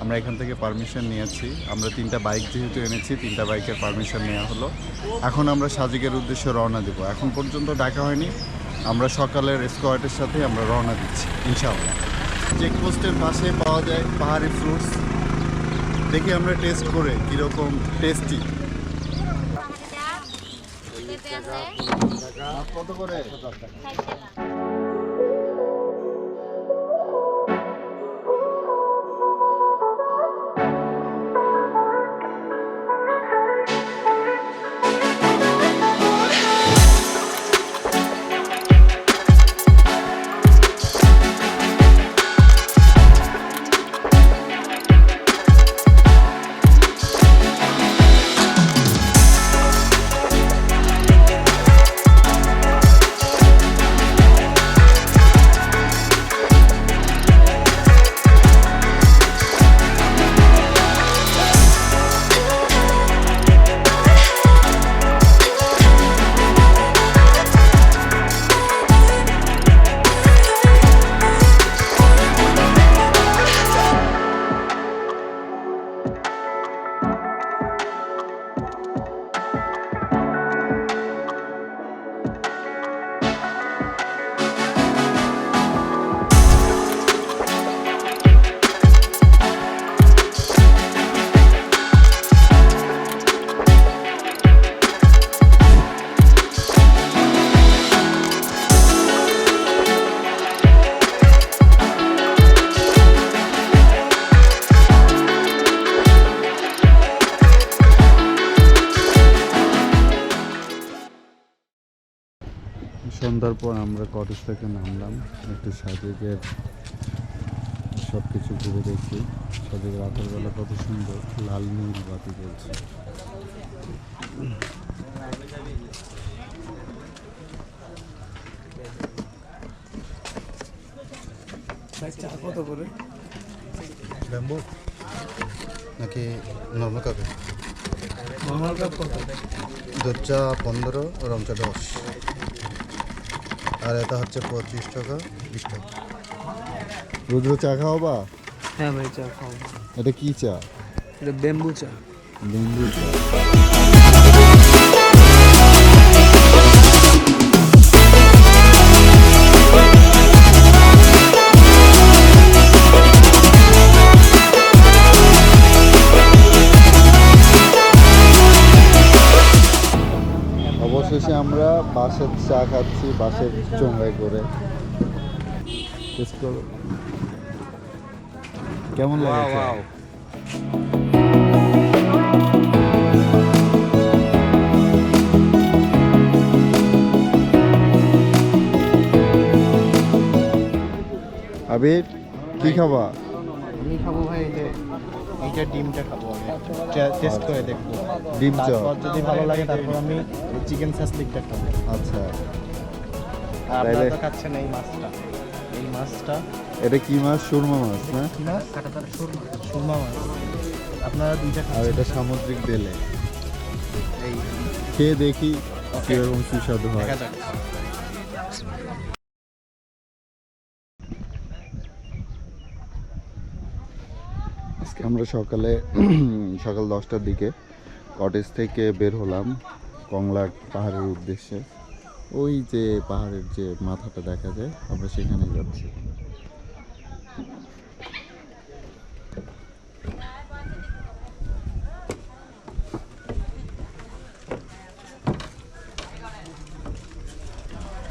আমরা এখান থেকে পারমিশন নিয়েছি। আমরা 3টা বাইক যেহেতু এনেছি, 3টা বাইকের পারমিশন নেওয়া হলো। এখন আমরা সাজেকের উদ্দেশ্যে রওনা দেব। এখন পর্যন্ত ডাকা হয়নি, আমরা সকালের স্কোয়াডের সাথে আমরা রওনা দিচ্ছি ইনশাআল্লাহ। চেকপোস্টের পাশে পাওয়া যায় পাহাড়ি ফ্রুটস, দেখি আমরা টেস্ট করে কীরকম টেস্টি। কত করে? সন্ধ্যার পর আমরা কটেজ থেকে নামলাম, একটু সাজেকের সব কিছু ঘুরে দেখি। সাজেক রাতের বেলা কত সুন্দর লাল নীল বাতি জ্বলছে। কত করে ব্যাম্বু নাকি নর্মাল কাপে? নর্মাল কাপ কত? দুধ চা 15, রং চা 10, আর এটা হচ্ছে 25 টাকা 20 টাকা। রুদ্র চা খাও বা? হ্যাঁ ভাই চা খাও। এটা কি চা? এটা ব্যাম্বু চা। ব্যাম্বু চা। অবশেষে আমরা বাঁশের চা খাচ্ছি, বাঁশের চোঙায় করে। কেমন লাগে? আবির কি খাবা? আমি খাবো ভাই এইটা ডিমটা খাবো, টেস্ট করে দেখবো ডিম চা। যদি ভালো লাগে তারপর আমি চিকেন সাসলিকটা খাবো। আচ্ছা, আপনারা তো খাচ্ছেন এই মাছটা। এই মাছটা এটা কি মাছ? সুরমা মাছ না? কি মাছ? কাঁটাতার সুরমা মাছ। আপনারা দুইটা আর খাচ্ছেন। এটা সামুদ্রিক বেলে। এই খেয়ে দেখি কিরকম সুস্বাদু হয়। দেখা যাক। আজকে আমরা সকাল 10টার দিকে কটেজ থেকে বের হলাম কংলাক পাহাড়ের উদ্দেশ্যে। ওই যে পাহাড়ের যে মাথাটা দেখা যায়, আমরা সেখানে যাচ্ছি।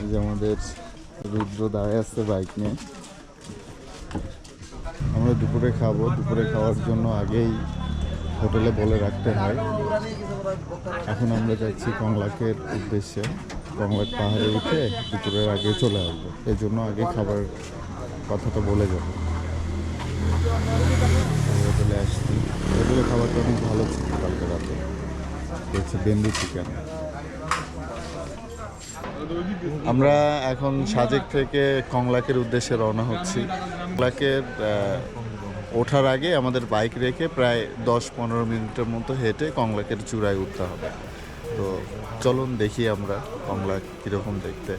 এই যে আমাদের রুদ্র দাঁড়ায় আসছে বাইক নিয়ে। আমরা দুপুরে খাবো, দুপুরে খাওয়ার জন্য আগেই হোটেলে বলে রাখতে হয়। এখন আমরা যাচ্ছি কংলাকের উদ্দেশ্যে। কংলাক পাহাড়ে উঠে দুপুরের আগে চলে আসবো, এই জন্য আগে খাবার কথাটা বলে যাবো। হোটেলে আসছি, হোটেলে খাবারটা অনেক ভালো ছিল কালকে রাতে। হচ্ছে বেম্বু চিকেন। আমরা এখন সাজেক থেকে কংলাকের উদ্দেশ্যে রওনা হচ্ছি। কংলাকের ওঠার আগে আমাদের বাইক রেখে প্রায় 10-15 মিনিটের মতো হেঁটে কংলাকের চূড়ায় উঠতে হবে। তো চলুন দেখি আমরা কংলাক কীরকম দেখতে।